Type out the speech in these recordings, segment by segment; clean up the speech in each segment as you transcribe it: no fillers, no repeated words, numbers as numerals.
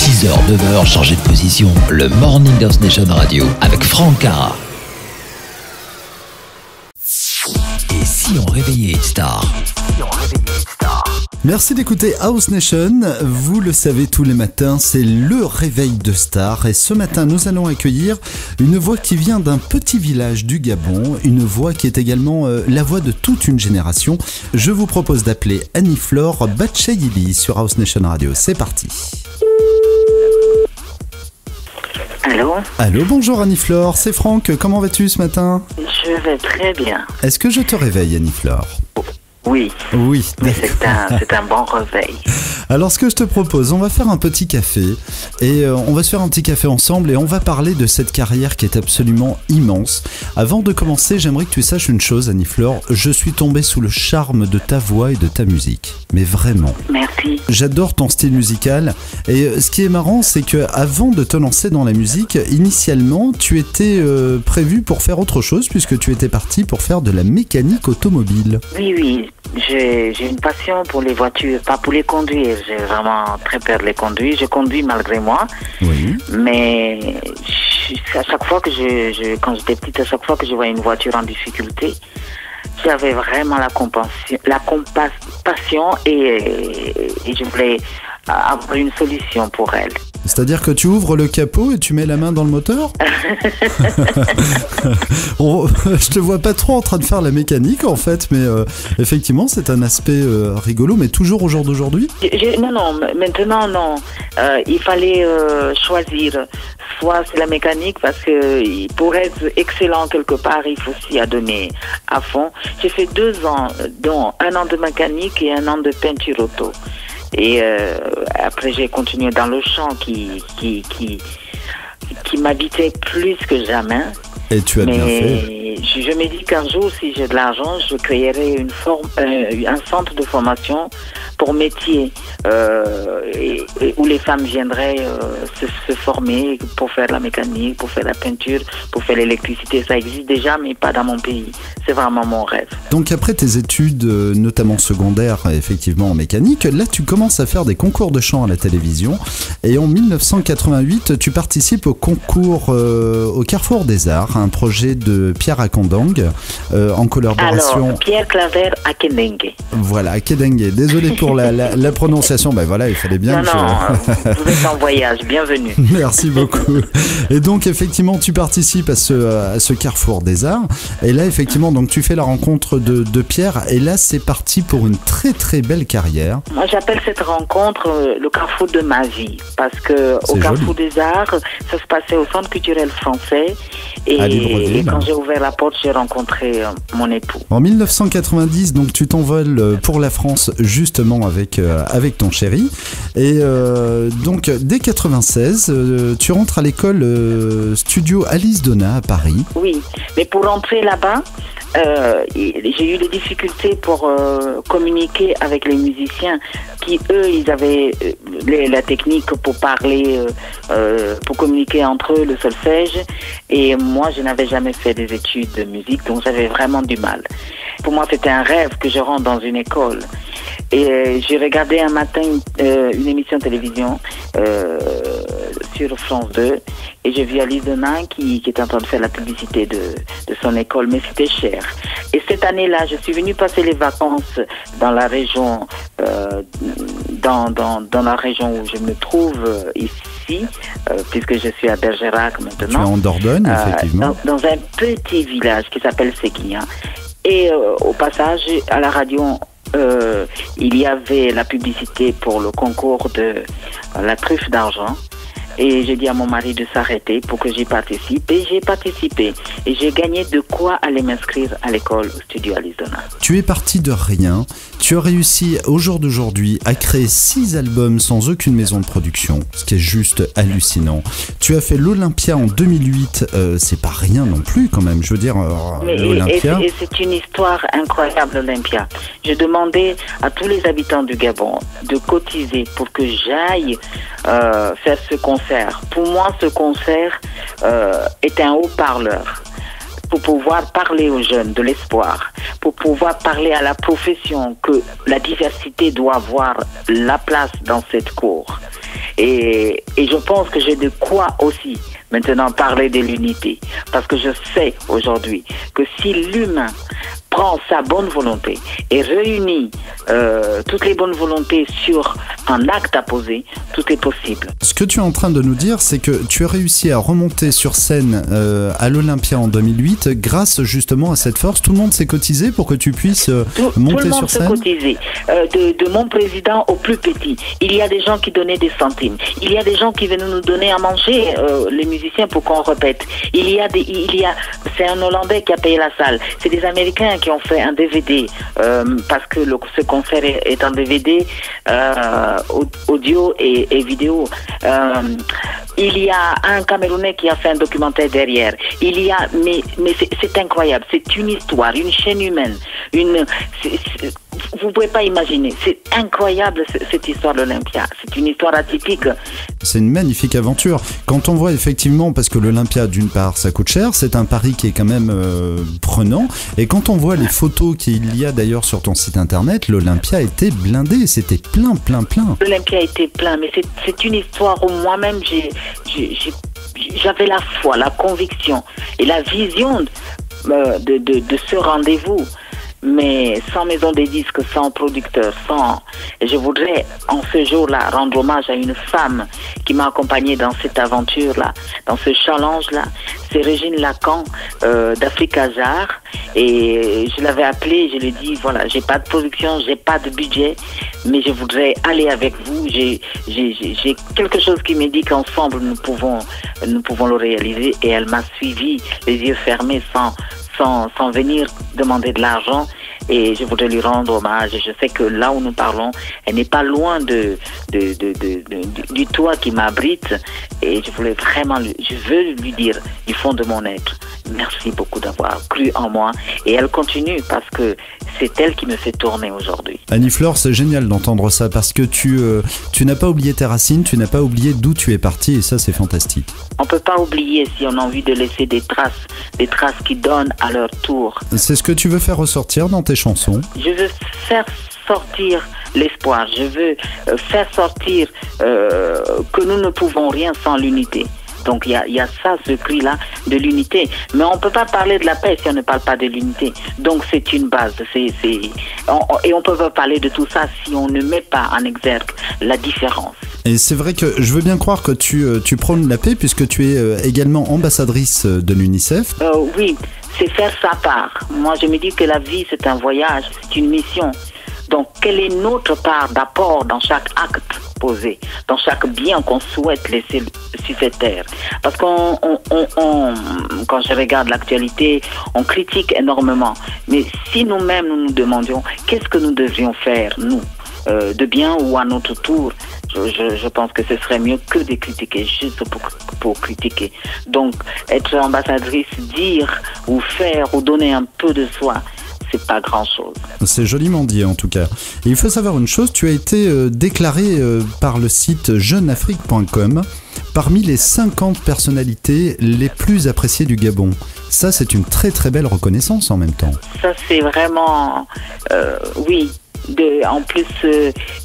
6h, 9h, changez de position. Le Morning House Nation Radio avec Franck Cara. Et si on réveillait une star? Merci d'écouter House Nation. Vous le savez, tous les matins, c'est le réveil de star. Et ce matin, nous allons accueillir une voix qui vient d'un petit village du Gabon. Une voix qui est également la voix de toute une génération. Je vous propose d'appeler Annie-Flore Batchayili sur House Nation Radio. C'est parti. Allô? Allô, bonjour Annie-Flore, c'est Franck. Comment vas-tu ce matin? Je vais très bien. Est-ce que je te réveille, Annie-Flore? Oui. Oui, C'est un bon réveil. Alors ce que je te propose, on va faire un petit café et on va se faire un petit café ensemble et on va parler de cette carrière qui est absolument immense. Avant de commencer, j'aimerais que tu saches une chose, Annie-Flore, je suis tombé sous le charme de ta voix et de ta musique. Mais vraiment. Merci. J'adore ton style musical et ce qui est marrant, c'est que avant de te lancer dans la musique, initialement, tu étais prévu pour faire autre chose puisque tu étais parti pour faire de la mécanique automobile. Oui. J'ai une passion pour les voitures, pas pour les conduire. J'ai vraiment très peur de les conduire. Je conduis malgré moi. Oui. Mais à chaque fois que quand j'étais petite, à chaque fois que je voyais une voiture en difficulté, j'avais vraiment la compassion et je voulais avoir une solution pour elle. C'est-à-dire que tu ouvres le capot et tu mets la main dans le moteur? Je te vois pas trop en train de faire la mécanique en fait, mais effectivement c'est un aspect rigolo, mais toujours au jour d'aujourd'hui? Non, maintenant non. Il fallait choisir. Soit c'est la mécanique, parce que pour être excellent quelque part, il faut s'y adonner à fond. J'ai fait 2 ans, dont 1 an de mécanique et 1 an de peinture auto. Et après j'ai continué dans le chant qui m'habitait plus que jamais. Et tu as bien fait. Je me dis qu'un jour, si j'ai de l'argent, je créerai un centre de formation pour métier où les femmes viendraient se former pour faire la mécanique, pour faire la peinture, pour faire l'électricité. Ça existe déjà, mais pas dans mon pays. C'est vraiment mon rêve. Donc après tes études, notamment secondaires, effectivement en mécanique, là tu commences à faire des concours de chant à la télévision. Et en 1988, tu participes au concours au Carrefour des Arts, un projet de Pierre Akandeng en collaboration. Alors, Pierre Claver Akandeng. Voilà, Akandeng. Désolé pour la prononciation. Ben voilà, il fallait bien. Vous êtes en voyage, bienvenue. Merci beaucoup. Et donc effectivement, tu participes à ce Carrefour des Arts. Et là, effectivement, donc tu fais la rencontre de Pierre. Et là, c'est parti pour une très très belle carrière. Moi, j'appelle cette rencontre le Carrefour de ma vie, parce que au Carrefour des Arts, ça se passait au Centre culturel français. Et quand j'ai ouvert la porte, j'ai rencontré mon époux. En 1990, donc tu t'envoles pour la France justement avec ton chéri. Et donc dès 96, tu rentres à l'école studio Alice Donna à Paris. Oui, mais pour rentrer là-bas, j'ai eu des difficultés pour communiquer avec les musiciens qui, eux, ils avaient la technique pour parler, pour communiquer entre eux, le solfège. Et moi, je n'avais jamais fait des études de musique, donc j'avais vraiment du mal. Pour moi, c'était un rêve que je rentre dans une école. Et j'ai regardé un matin une émission de télévision sur France 2 et j'ai vu Alice Donna qui était en train de faire la publicité de son école, mais c'était cher. Et cette année-là, je suis venue passer les vacances dans la région, dans la région où je me trouve ici, puisque je suis à Bergerac maintenant. Tu es en Dordogne, effectivement. Dans un petit village qui s'appelle Séguian. Et au passage, à la radio, il y avait la publicité pour le concours de la truffe d'argent. Et j'ai dit à mon mari de s'arrêter pour que j'y participe. Et j'ai participé. Et j'ai gagné de quoi aller m'inscrire à l'école au studio Alice Donna. Tu es parti de rien. Tu as réussi au jour d'aujourd'hui à créer 6 albums sans aucune maison de production, ce qui est juste hallucinant. Tu as fait l'Olympia en 2008. C'est pas rien non plus quand même. Je veux dire, l'Olympia. Et c'est une histoire incroyable, l'Olympia. Je demandais à tous les habitants du Gabon de cotiser pour que j'aille faire ce concert. Pour moi, ce concert est un haut-parleur. pour pouvoir parler aux jeunes de l'espoir, pour pouvoir parler à la profession que la diversité doit avoir la place dans cette cour. Et je pense que j'ai de quoi aussi maintenant parler de l'unité. Parce que je sais aujourd'hui que si l'humain prend sa bonne volonté et réunit toutes les bonnes volontés sur un acte à poser, tout est possible. Ce que tu es en train de nous dire, c'est que tu as réussi à remonter sur scène à l'Olympia en 2008 grâce justement à cette force. Tout le monde s'est cotisé pour que tu puisses monter sur scène. Tout le monde s'est cotisé, de mon président au plus petit. Il y a des gens qui donnaient des centimes. Il y a des gens qui venaient nous donner à manger, les musiciens, pour qu'on répète. C'est un Hollandais qui a payé la salle. C'est des Américains qui ont fait un DVD parce que ce concert est en DVD, audio et vidéo. Il y a un Camerounais qui a fait un documentaire derrière. Mais c'est incroyable. C'est une histoire, une chaîne humaine. Vous pouvez pas imaginer. C'est incroyable cette histoire de l'Olympia. C'est une histoire atypique. C'est une magnifique aventure. Quand on voit effectivement, parce que l'Olympia, d'une part, ça coûte cher, c'est un pari qui est quand même prenant. Et quand on voit les photos qu'il y a d'ailleurs sur ton site internet, l'Olympia était blindé. C'était plein. L'Olympia était plein, mais c'est une histoire où moi-même j'avais la foi, la conviction et la vision de ce rendez-vous. Mais sans maison des disques, sans producteur, Et je voudrais, en ce jour-là, rendre hommage à une femme qui m'a accompagnée dans cette aventure-là, dans ce challenge-là. C'est Régine Lacan d'Africa Jazz. Et je l'avais appelée, je lui ai dit, voilà, j'ai pas de production, j'ai pas de budget, mais je voudrais aller avec vous. J'ai quelque chose qui me dit qu'ensemble, nous pouvons le réaliser. Et elle m'a suivi, les yeux fermés, sans venir demander de l'argent, et je voudrais lui rendre hommage. Je sais que là où nous parlons, elle n'est pas loin du toit qui m'abrite, et je veux lui dire du fond de mon être, merci beaucoup d'avoir cru en moi, et elle continue parce que c'est elle qui me fait tourner aujourd'hui. Annie-Flore, c'est génial d'entendre ça parce que tu n'as pas oublié tes racines, tu n'as pas oublié d'où tu es parti, et ça c'est fantastique. On peut pas oublier si on a envie de laisser des traces qui donnent à leur tour. C'est ce que tu veux faire ressortir dans tes chansons? Je veux faire sortir l'espoir, je veux faire sortir que nous ne pouvons rien sans l'unité. Donc il y a ça, ce cri-là de l'unité. Mais on ne peut pas parler de la paix si on ne parle pas de l'unité. Donc c'est une base. Et on ne peut pas parler de tout ça si on ne met pas en exergue la différence. Et c'est vrai que je veux bien croire que tu prônes la paix puisque tu es également ambassadrice de l'UNICEF. Oui, c'est faire sa part. Moi je me dis que la vie c'est un voyage, c'est une mission. Donc, quelle est notre part d'apport dans chaque acte posé, dans chaque bien qu'on souhaite laisser sur cette terre? Parce quand je regarde l'actualité, on critique énormément. Mais si nous-mêmes nous demandions qu'est-ce que nous devrions faire, nous, de bien ou à notre tour, je pense que ce serait mieux que de critiquer, juste pour critiquer. Donc, être ambassadrice, dire ou faire ou donner un peu de soi, c'est pas grand-chose. C'est joliment dit en tout cas. Et il faut savoir une chose, tu as été déclaré par le site jeuneafrique.com parmi les 50 personnalités les plus appréciées du Gabon. Ça, c'est une très très belle reconnaissance en même temps. Ça, c'est vraiment... oui. En plus,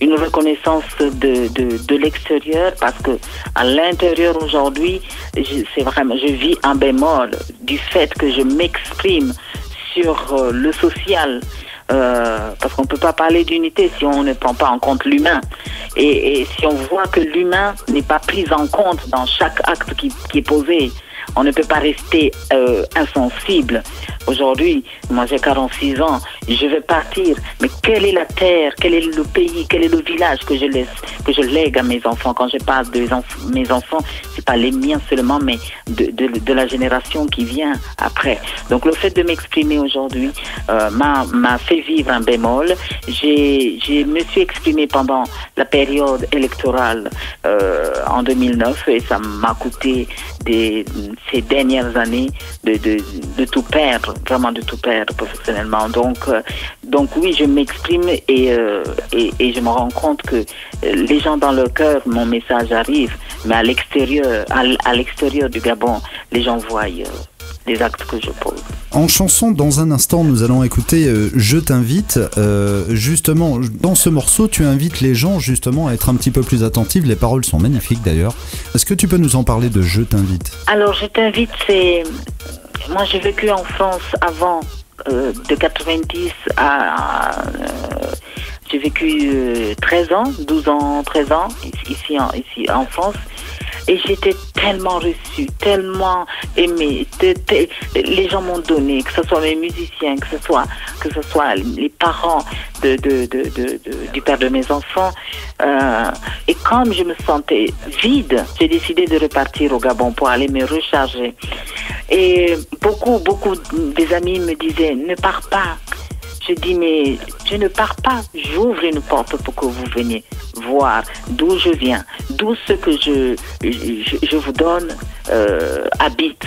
une reconnaissance de l'extérieur, parce que à l'intérieur aujourd'hui, je vis un bémol du fait que je m'exprime sur le social, parce qu'on ne peut pas parler d'unité si on ne prend pas en compte l'humain. Et si on voit que l'humain n'est pas pris en compte dans chaque acte qui est posé, on ne peut pas rester insensible. Aujourd'hui, moi j'ai 46 ans, je vais partir, mais quelle est la terre, quel est le pays, quel est le village que je lègue à mes enfants? Quand je parle de mes enfants, c'est pas les miens seulement, mais de la génération qui vient après. Donc le fait de m'exprimer aujourd'hui m'a fait vivre un bémol. Je me suis exprimé pendant la période électorale en 2009, et ça m'a coûté ces dernières années de tout perdre, vraiment de tout perdre professionnellement. Donc oui, je m'exprime et je me rends compte que les gens dans leur cœur, mon message arrive, mais à l'extérieur du Gabon, les gens voient les actes que je pose. En chanson, dans un instant, nous allons écouter Je t'invite. Justement, dans ce morceau, tu invites les gens justement à être un petit peu plus attentifs. Les paroles sont magnifiques d'ailleurs. Est-ce que tu peux nous en parler de Je t'invite? Alors, Je t'invite, c'est... Moi, j'ai vécu en France avant, de 90 à... j'ai vécu 13 ans, 12 ans, 13 ans, ici en France. Et j'étais tellement reçue, tellement aimée. Les gens m'ont donné, que ce soit mes musiciens, que ce soit les parents du père de mes enfants. Et comme je me sentais vide, j'ai décidé de repartir au Gabon pour aller me recharger. Et beaucoup des amis me disaient, ne pars pas. Je dis, mais je ne pars pas. J'ouvre une porte pour que vous veniez voir d'où je viens, d'où ce que je vous donne habite.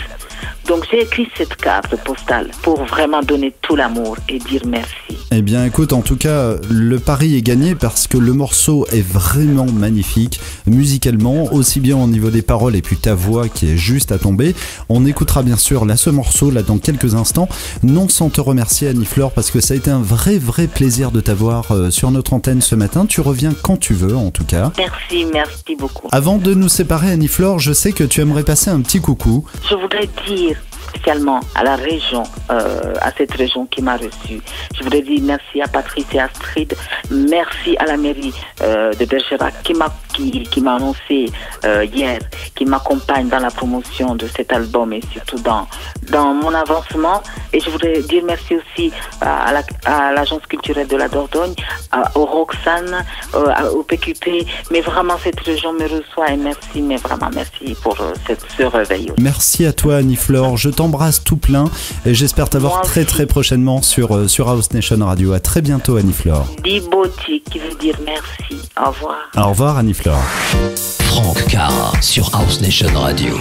Donc j'ai écrit cette carte postale pour vraiment donner tout l'amour et dire merci. Eh bien écoute, en tout cas, le pari est gagné parce que le morceau est vraiment magnifique, musicalement, aussi bien au niveau des paroles et puis ta voix qui est juste à tomber. On écoutera bien sûr là ce morceau là dans quelques instants, non sans te remercier Annie-Fleur parce que ça a été un vrai plaisir de t'avoir sur notre antenne ce matin. Tu reviens quand tu veux en tout cas. Merci beaucoup. Avant de nous séparer Annie-Fleur, je sais que tu aimerais passer un petit coucou. Je voudrais dire spécialement à la région, à cette région qui m'a reçue. Je voudrais dire merci à Patrice et Astrid, merci à la mairie de Bergerac qui m'a annoncé hier, qui m'accompagne dans la promotion de cet album et surtout dans mon avancement. Et je voudrais dire merci aussi à l'agence culturelle de la Dordogne, au Roxane, au PQP. Mais vraiment cette région me reçoit et merci, mais vraiment merci pour ce réveil. Merci à toi Annie-Fleur, je t'embrasse tout plein et j'espère t'avoir très prochainement sur House Nation Radio. À très bientôt Annie-Fleur. Diboti qui veut dire merci. Au revoir. Au revoir Annie-Fleur. Franck Cara sur House Nation Radio.